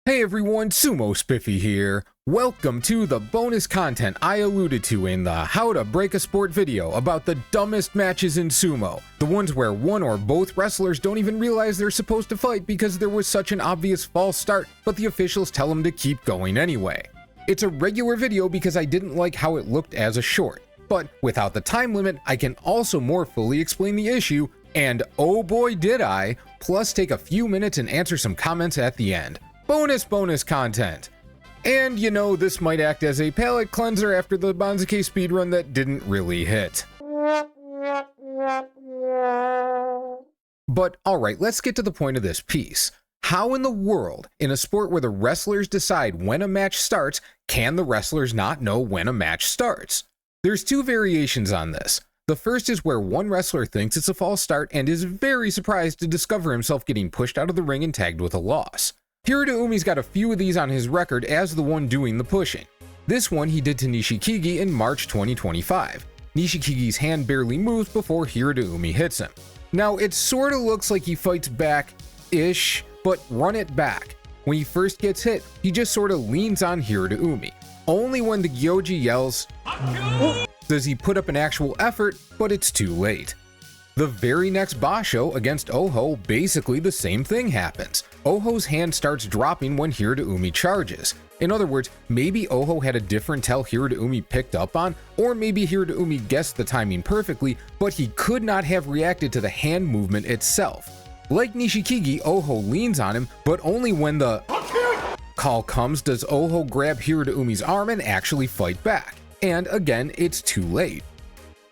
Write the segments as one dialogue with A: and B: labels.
A: Hey everyone, Sumo Spiffy here. Welcome to the bonus content I alluded to in the How to Break a Sport video about the dumbest matches in sumo. The ones where one or both wrestlers don't even realize they're supposed to fight because there was such an obvious false start, but the officials tell them to keep going anyway. It's a regular video because I didn't like how it looked as a short, but without the time limit, I can also more fully explain the issue, and oh boy did I, plus take a few minutes and answer some comments at the end. Bonus content. And you know, this might act as a palate cleanser after the Banzuke speedrun that didn't really hit. But alright, let's get to the point of this piece. How in the world, in a sport where the wrestlers decide when a match starts, can the wrestlers not know when a match starts? There's two variations on this. The first is where one wrestler thinks it's a false start and is very surprised to discover himself getting pushed out of the ring and tagged with a loss. Hirooda-Umi's got a few of these on his record as the one doing the pushing. This one he did to Nishikigi in March 2025. Nishikigi's hand barely moves before Hirooda-Umi hits him. Now it sorta looks like he fights back-ish, but run it back. When he first gets hit, he just sorta leans on Hirooda-Umi. Only when the Gyoji yells does he put up an actual effort, but it's too late. The very next Basho against Oho, basically the same thing happens. Oho's hand starts dropping when Hirooda-Umi charges. In other words, maybe Oho had a different tell Hirooda-Umi picked up on, or maybe Hirooda-Umi guessed the timing perfectly, but he could not have reacted to the hand movement itself. Like Nishikigi, Oho leans on him, but only when the call comes does Oho grab Hirooda-Umi's arm and actually fight back. And again, it's too late.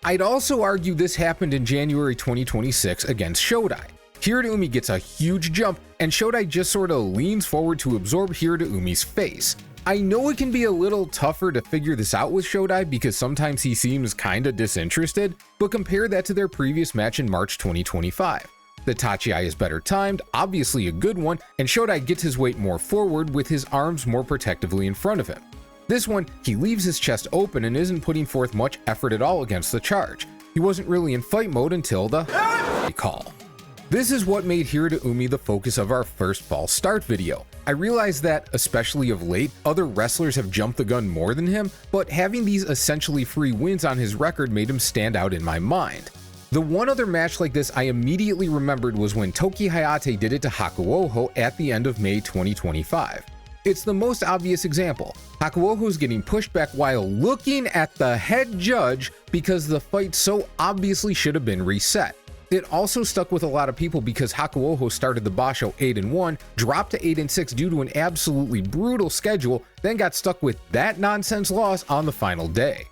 A: I'd also argue this happened in January 2026 against Shodai. Hirooda-Umi gets a huge jump, and Shodai just sorta leans forward to absorb Hirooda-Umi's face. I know it can be a little tougher to figure this out with Shodai because sometimes he seems kinda disinterested, but compare that to their previous match in March 2025. The Tachi is better timed, obviously a good one, and Shodai gets his weight more forward with his arms more protectively in front of him. This one, he leaves his chest open and isn't putting forth much effort at all against the charge. He wasn't really in fight mode until the call. This is what made Hirooda-Umi the focus of our first false start video. I realized that, especially of late, other wrestlers have jumped the gun more than him, but having these essentially free wins on his record made him stand out in my mind. The one other match like this I immediately remembered was when Toki Hayate did it to Hakuoho at the end of May 2025. It's the most obvious example. Hakuoho's getting pushed back while looking at the head judge because the fight so obviously should have been reset. It also stuck with a lot of people because Hakuoho started the Basho 8-1, dropped to 8-6 due to an absolutely brutal schedule, then got stuck with that nonsense loss on the final day.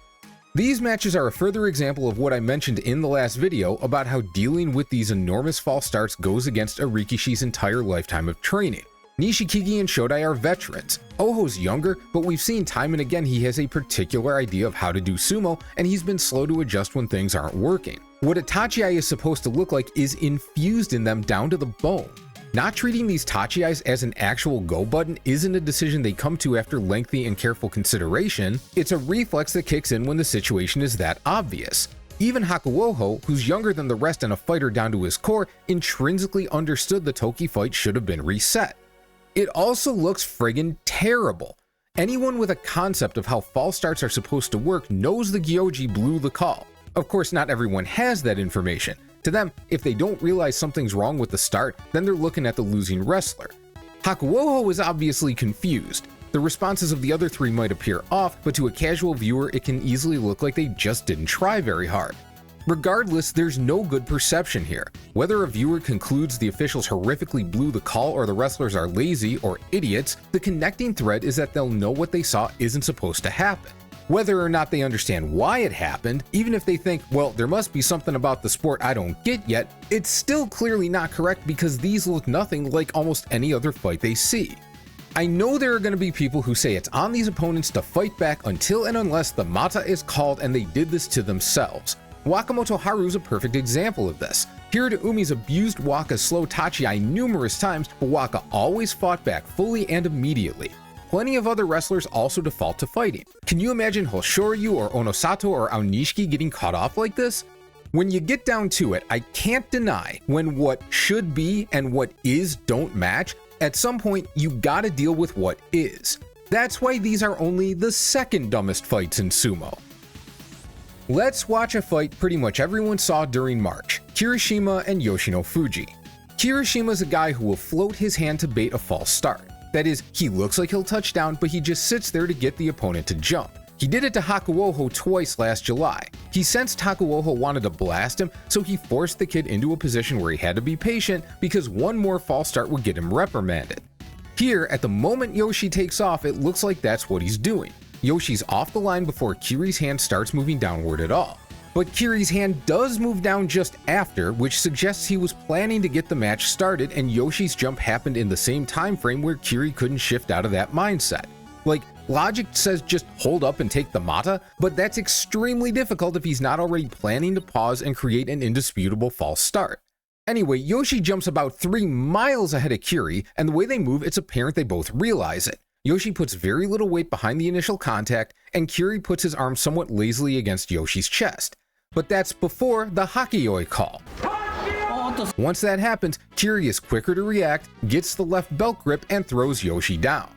A: These matches are a further example of what I mentioned in the last video about how dealing with these enormous false starts goes against a Rikishi's entire lifetime of training. Nishikigi and Shodai are veterans. Oho's younger, but we've seen time and again he has a particular idea of how to do sumo, and he's been slow to adjust when things aren't working. What a Tachi is supposed to look like is infused in them down to the bone. Not treating these Tachi as an actual go button isn't a decision they come to after lengthy and careful consideration, it's a reflex that kicks in when the situation is that obvious. Even Hakuoho, who's younger than the rest and a fighter down to his core, intrinsically understood the Toki fight should have been reset. It also looks friggin' terrible. Anyone with a concept of how false starts are supposed to work knows the Gyoji blew the call. Of course, not everyone has that information. To them, if they don't realize something's wrong with the start, then they're looking at the losing wrestler. Hakuoho is obviously confused. The responses of the other three might appear off, but to a casual viewer, it can easily look like they just didn't try very hard. Regardless, there's no good perception here. Whether a viewer concludes the officials horrifically blew the call or the wrestlers are lazy or idiots, the connecting thread is that they'll know what they saw isn't supposed to happen. Whether or not they understand why it happened, even if they think, well, there must be something about the sport I don't get yet, it's still clearly not correct because these look nothing like almost any other fight they see. I know there are going to be people who say it's on these opponents to fight back until and unless the mata is called and they did this to themselves. Wakamoto Haru's a perfect example of this. Hirooda-Umi's abused Waka's slow Tachi numerous times, but Waka always fought back fully and immediately. Plenty of other wrestlers also default to fighting. Can you imagine Hoshoryu or Onosato or Aonishiki getting caught off like this? When you get down to it, I can't deny when what should be and what is don't match, At some point, you gotta deal with what is. That's why these are only the second dumbest fights in sumo. Let's watch a fight pretty much everyone saw during March, Kirishima and Yoshino Fuji. Kirishima's a guy who will float his hand to bait a false start. That is, he looks like he'll touch down, but he just sits there to get the opponent to jump. He did it to Hakuoho twice last July. He sensed Hakuoho wanted to blast him, so he forced the kid into a position where he had to be patient because one more false start would get him reprimanded. Here, at the moment Yoshi takes off, it looks like that's what he's doing. Yoshi's off the line before Kiri's hand starts moving downward at all. But Kiri's hand does move down just after, which suggests he was planning to get the match started, and Yoshi's jump happened in the same time frame where Kiri couldn't shift out of that mindset. Like, logic says just hold up and take the mata, but that's extremely difficult if he's not already planning to pause and create an indisputable false start. Anyway, Yoshi jumps about 3 miles ahead of Kiri, and the way they move, it's apparent they both realize it. Yoshi puts very little weight behind the initial contact, and Kiri puts his arm somewhat lazily against Yoshi's chest. But that's before the Hakioi call. Once that happens, Kiri is quicker to react, gets the left belt grip, and throws Yoshi down.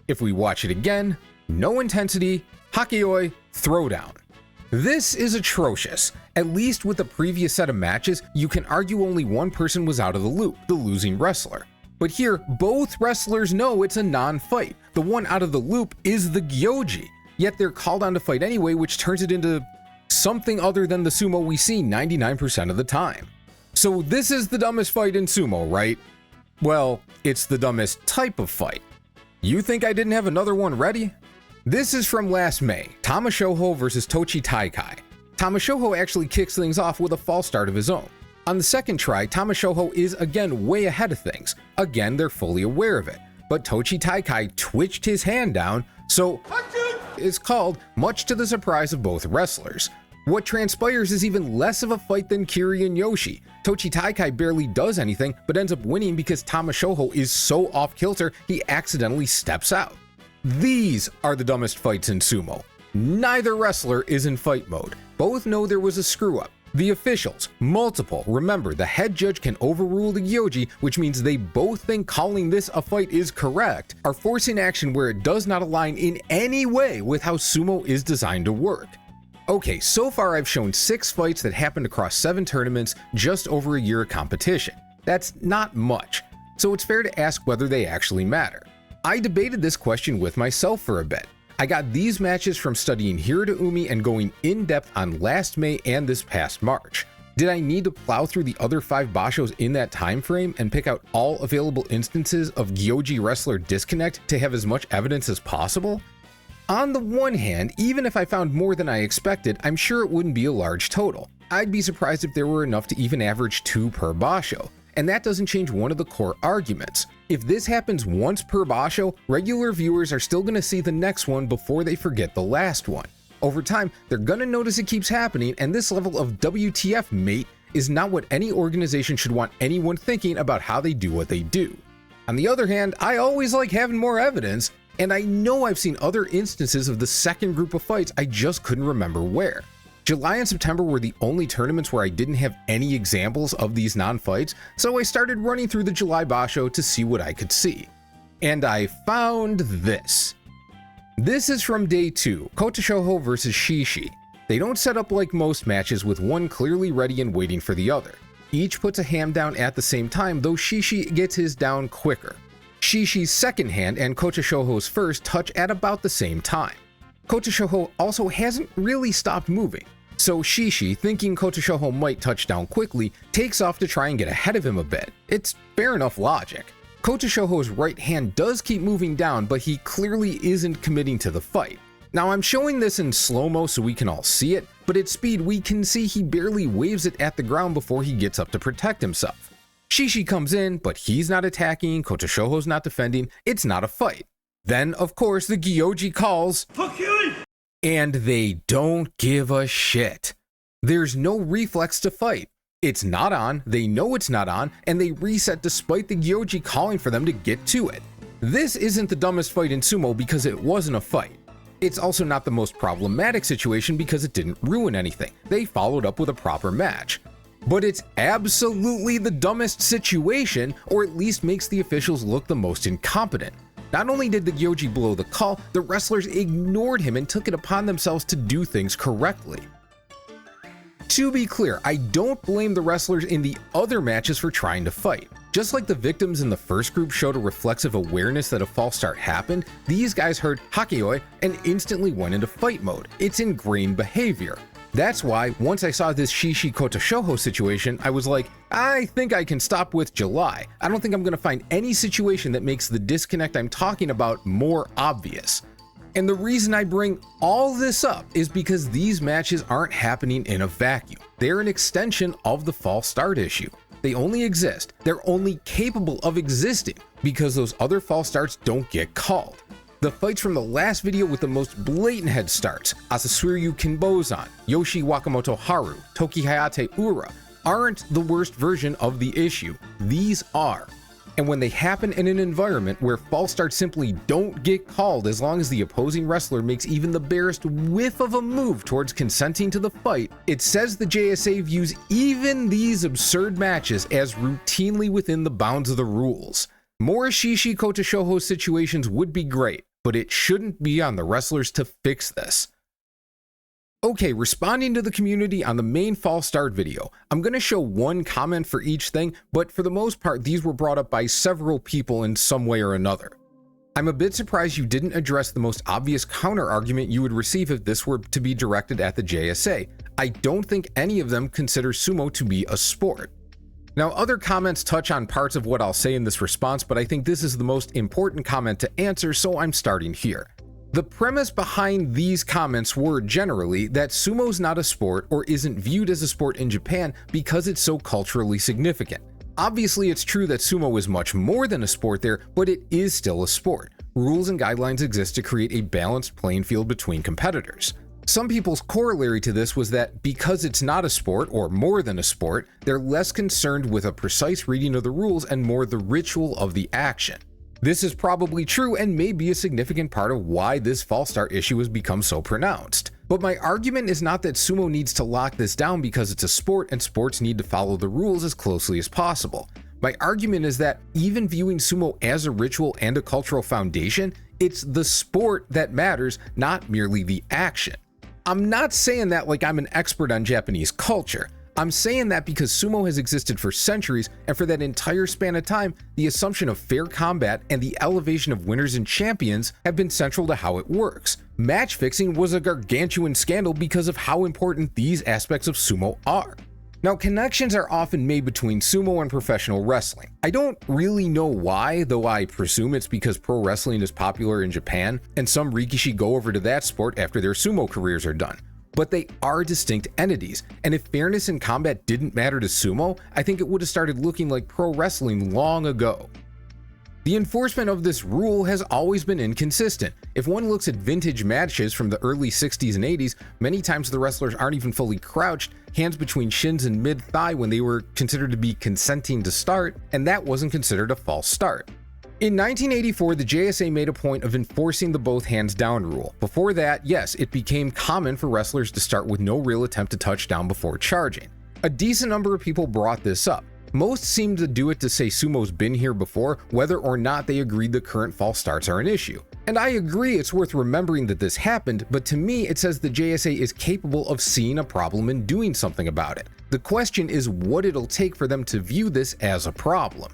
A: If we watch it again, no intensity, Hakioi, throwdown. This is atrocious. At least with the previous set of matches, you can argue only one person was out of the loop, the losing wrestler. But here, both wrestlers know it's a non-fight. The one out of the loop is the Gyoji, yet they're called on to fight anyway, which turns it into something other than the sumo we see 99% of the time. So this is the dumbest fight in sumo, right? Well, it's the dumbest type of fight. You think I didn't have another one ready? This is from last May, Tamashoho versus Tochi Taikai. Tamashoho actually kicks things off with a false start of his own. On the second try, Tamashoho is again way ahead of things. Again, they're fully aware of it. But Tochi Taikai twitched his hand down, so it's called, much to the surprise of both wrestlers. What transpires is even less of a fight than Kiri and Yoshi. Tochi Taikai barely does anything, but ends up winning because Tamashoho is so off kilter he accidentally steps out. These are the dumbest fights in sumo. Neither wrestler is in fight mode. Both know there was a screw up. The officials, multiple, remember the head judge can overrule the Gyoji, which means they both think calling this a fight is correct, are forcing action where it does not align in any way with how sumo is designed to work. Okay, so far I've shown 6 fights that happened across 7 tournaments, just over a year of competition. That's not much, so it's fair to ask whether they actually matter. I debated this question with myself for a bit. I got these matches from studying Hiro to Umi and going in depth on last May and this past March. Did I need to plow through the other 5 bashos in that time frame and pick out all available instances of Gyoji wrestler disconnect to have as much evidence as possible? On the one hand, even if I found more than I expected, I'm sure it wouldn't be a large total. I'd be surprised if there were enough to even average 2 per basho. And that doesn't change one of the core arguments. If this happens once per basho, regular viewers are still going to see the next one before they forget the last one. Over time, they're going to notice it keeps happening, and this level of WTF, mate, is not what any organization should want anyone thinking about how they do what they do. On the other hand, I always like having more evidence, and I know I've seen other instances of the second group of fights, I just couldn't remember where. July and September were the only tournaments where I didn't have any examples of these non-fights, so I started running through the July basho to see what I could see. And I found this. This is from day 2, Kotashoho versus Shishi. They don't set up like most matches with one clearly ready and waiting for the other. Each puts a hand down at the same time, though Shishi gets his down quicker. Shishi's second hand and Kotashoho's first touch at about the same time. Kotashoho also hasn't really stopped moving. So Shishi, thinking Kotashoho might touch down quickly, takes off to try and get ahead of him a bit. It's fair enough logic. Kotashoho's right hand does keep moving down, but he clearly isn't committing to the fight. Now I'm showing this in slow-mo so we can all see it, but at speed we can see he barely waves it at the ground before he gets up to protect himself. Shishi comes in, but he's not attacking, Kotashoho's not defending, it's not a fight. Then, of course, the Gyoji calls, "Fuck you!" And they don't give a shit. There's no reflex to fight. It's not on, they know it's not on, and they reset despite the Gyoji calling for them to get to it. This isn't the dumbest fight in sumo because it wasn't a fight. It's also not the most problematic situation because it didn't ruin anything. They followed up with a proper match. But it's absolutely the dumbest situation, or at least makes the officials look the most incompetent. Not only did the Gyoji blow the call, the wrestlers ignored him and took it upon themselves to do things correctly. To be clear, I don't blame the wrestlers in the other matches for trying to fight. Just like the victims in the first group showed a reflexive awareness that a false start happened, these guys heard Hakioi and instantly went into fight mode. It's ingrained behavior. That's why, once I saw this Shishi Kota Shoho situation, I was like, I think I can stop with July. I don't think I'm going to find any situation that makes the disconnect I'm talking about more obvious. And the reason I bring all this up is because these matches aren't happening in a vacuum. They're an extension of the false start issue. They only exist, they're only capable of existing because those other false starts don't get called. The fights from the last video with the most blatant head starts, Asasuryu Kinbozan, Yoshi Wakamoto Haru, Toki Hayate Ura, aren't the worst version of the issue. These are. And when they happen in an environment where false starts simply don't get called as long as the opposing wrestler makes even the barest whiff of a move towards consenting to the fight, it says the JSA views even these absurd matches as routinely within the bounds of the rules. More Shishi Kota Shoho situations would be great, but it shouldn't be on the wrestlers to fix this. Okay, responding to the community on the main false start video, I'm going to show one comment for each thing, but for the most part these were brought up by several people in some way or another. I'm a bit surprised you didn't address the most obvious counter argument you would receive if this were to be directed at the JSA. I don't think any of them consider sumo to be a sport. Now, other comments touch on parts of what I'll say in this response, but I think this is the most important comment to answer, so I'm starting here. The premise behind these comments were generally that sumo's not a sport or isn't viewed as a sport in Japan because it's so culturally significant. Obviously, it's true that sumo is much more than a sport there, but it is still a sport. Rules and guidelines exist to create a balanced playing field between competitors. Some people's corollary to this was that because it's not a sport, or more than a sport, they're less concerned with a precise reading of the rules and more the ritual of the action. This is probably true and may be a significant part of why this false start issue has become so pronounced. But my argument is not that sumo needs to lock this down because it's a sport and sports need to follow the rules as closely as possible. My argument is that even viewing sumo as a ritual and a cultural foundation, it's the sport that matters, not merely the action. I'm not saying that like I'm an expert on Japanese culture. I'm saying that because sumo has existed for centuries, and for that entire span of time, the assumption of fair combat and the elevation of winners and champions have been central to how it works. Match fixing was a gargantuan scandal because of how important these aspects of sumo are. Now, connections are often made between sumo and professional wrestling. I don't really know why, though I presume it's because pro wrestling is popular in Japan, and some rikishi go over to that sport after their sumo careers are done. But they are distinct entities, and if fairness in combat didn't matter to sumo, I think it would have started looking like pro wrestling long ago. The enforcement of this rule has always been inconsistent. If one looks at vintage matches from the early 60s and 80s, many times the wrestlers aren't even fully crouched, hands between shins and mid-thigh when they were considered to be consenting to start, and that wasn't considered a false start. In 1984, the JSA made a point of enforcing the both hands down rule. Before that, yes, it became common for wrestlers to start with no real attempt to touch down before charging. A decent number of people brought this up. Most seem to do it to say sumo's been here before, whether or not they agreed the current false starts are an issue. And I agree it's worth remembering that this happened, but to me it says the JSA is capable of seeing a problem and doing something about it. The question is what it'll take for them to view this as a problem.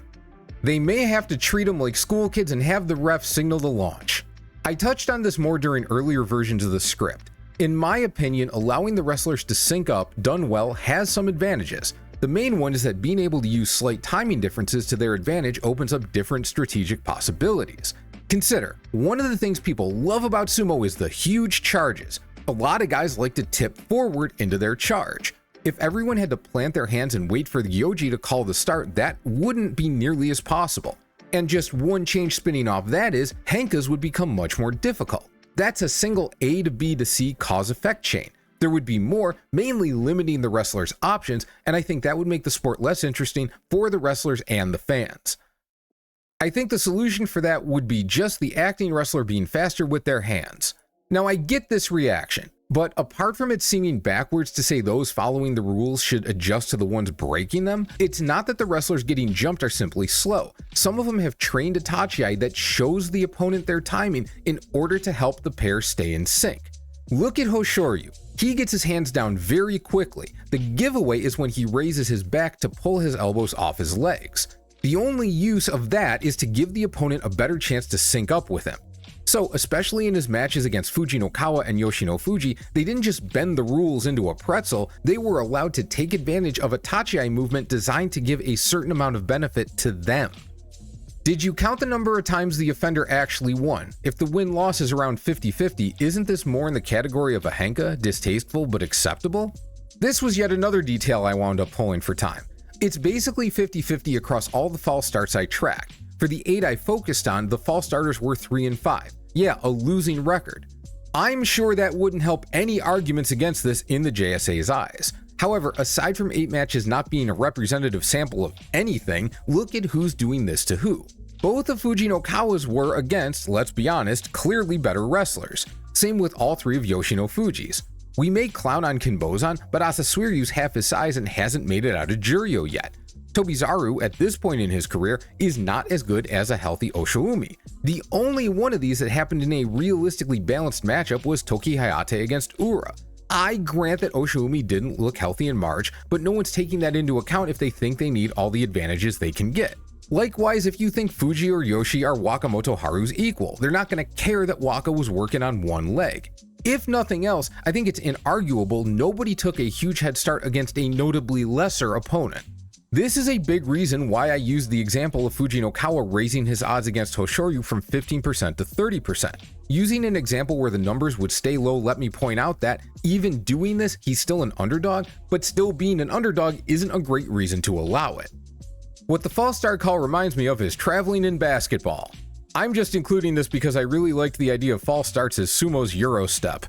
A: They may have to treat them like school kids and have the ref signal the launch. I touched on this more during earlier versions of the script. In my opinion, allowing the wrestlers to sync up, done well, has some advantages. The main one is that being able to use slight timing differences to their advantage opens up different strategic possibilities. Consider, one of the things people love about sumo is the huge charges. A lot of guys like to tip forward into their charge. If everyone had to plant their hands and wait for the Gyoji to call the start, that wouldn't be nearly as possible. And just one change spinning off that is, Henkas would become much more difficult. That's a single A to B to C cause-effect chain. There would be more, mainly limiting the wrestlers' options, and I think that would make the sport less interesting for the wrestlers and the fans. I think the solution for that would be just the acting wrestler being faster with their hands. Now I get this reaction, but apart from it seeming backwards to say those following the rules should adjust to the ones breaking them, it's not that the wrestlers getting jumped are simply slow. Some of them have trained Itachi that shows the opponent their timing in order to help the pair stay in sync. Look at Hoshoryu. He gets his hands down very quickly. The giveaway is when he raises his back to pull his elbows off his legs. The only use of that is to give the opponent a better chance to sync up with him. So, especially in his matches against Fujinokawa and Yoshinofuji, they didn't just bend the rules into a pretzel, they were allowed to take advantage of a tachi movement designed to give a certain amount of benefit to them. Did you count the number of times the offender actually won? If the win-loss is around 50-50, isn't this more in the category of a henka, distasteful but acceptable? This was yet another detail I wound up pulling for time. It's basically 50-50 across all the false starts I tracked. For the 8 I focused on, the false starters were 3 and 5. Yeah, a losing record. I'm sure that wouldn't help any arguments against this in the JSA's eyes. However, aside from 8 matches not being a representative sample of anything, look at who's doing this to who. Both of Fujinokawa's were against, let's be honest, clearly better wrestlers. Same with all 3 of Yoshinofuji's. We may clown on Kinbozan, but Asasuiryu's half his size and hasn't made it out of Juryo yet. Tobizaru, at this point in his career, is not as good as a healthy Oshoumi. The only one of these that happened in a realistically balanced matchup was Toki Hayate against Ura. I grant that Oshoumi didn't look healthy in March, but no one's taking that into account if they think they need all the advantages they can get. Likewise, if you think Fuji or Yoshi are Wakamoto Haru's equal, they're not going to care that Waka was working on one leg. If nothing else, I think it's inarguable nobody took a huge head start against a notably lesser opponent. This is a big reason why I used the example of Fujinokawa raising his odds against Hoshoryu from 15% to 30%. Using an example where the numbers would stay low let me point out that, even doing this, he's still an underdog, but still being an underdog isn't a great reason to allow it. What the false start call reminds me of is traveling in basketball. I'm just including this because I really liked the idea of false starts as Sumo's Euro step.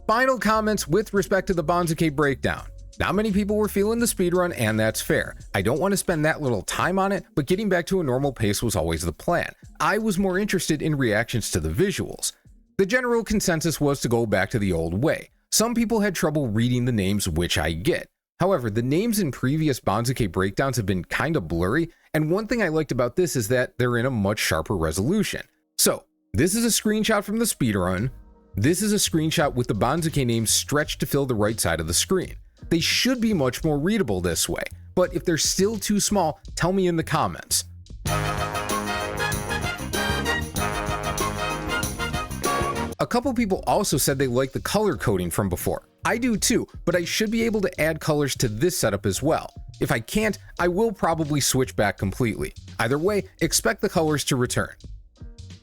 A: Final comments with respect to the Banzuke breakdown. Not many people were feeling the speedrun, and that's fair. I don't want to spend that little time on it, but getting back to a normal pace was always the plan. I was more interested in reactions to the visuals. The general consensus was to go back to the old way. Some people had trouble reading the names, which I get. However, the names in previous Banzuke breakdowns have been kinda blurry, and one thing I liked about this is that they're in a much sharper resolution. So, this is a screenshot from the speedrun. This is a screenshot with the Banzuke names stretched to fill the right side of the screen. They should be much more readable this way, but if they're still too small, tell me in the comments. A couple people also said they like the color coding from before. I do too, but I should be able to add colors to this setup as well. If I can't, I will probably switch back completely. Either way, expect the colors to return.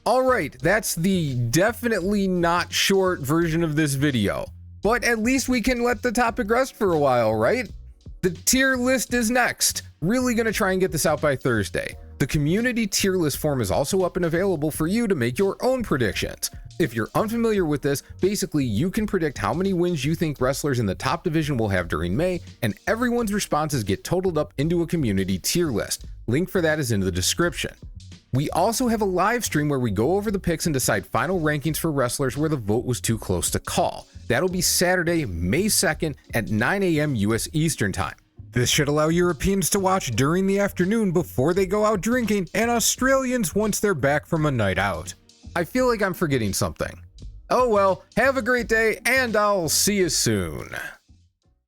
A: Alright, that's the definitely not short version of this video. But at least we can let the topic rest for a while, right? The tier list is next. Really gonna try and get this out by Thursday. The community tier list form is also up and available for you to make your own predictions. If you're unfamiliar with this, basically you can predict how many wins you think wrestlers in the top division will have during May, and everyone's responses get totaled up into a community tier list. Link for that is in the description. We also have a live stream where we go over the picks and decide final rankings for wrestlers where the vote was too close to call. That'll be Saturday, May 2nd at 9 a.m. US Eastern Time. This should allow Europeans to watch during the afternoon before they go out drinking, and Australians once they're back from a night out. I feel like I'm forgetting something. Oh well, have a great day, and I'll see you soon.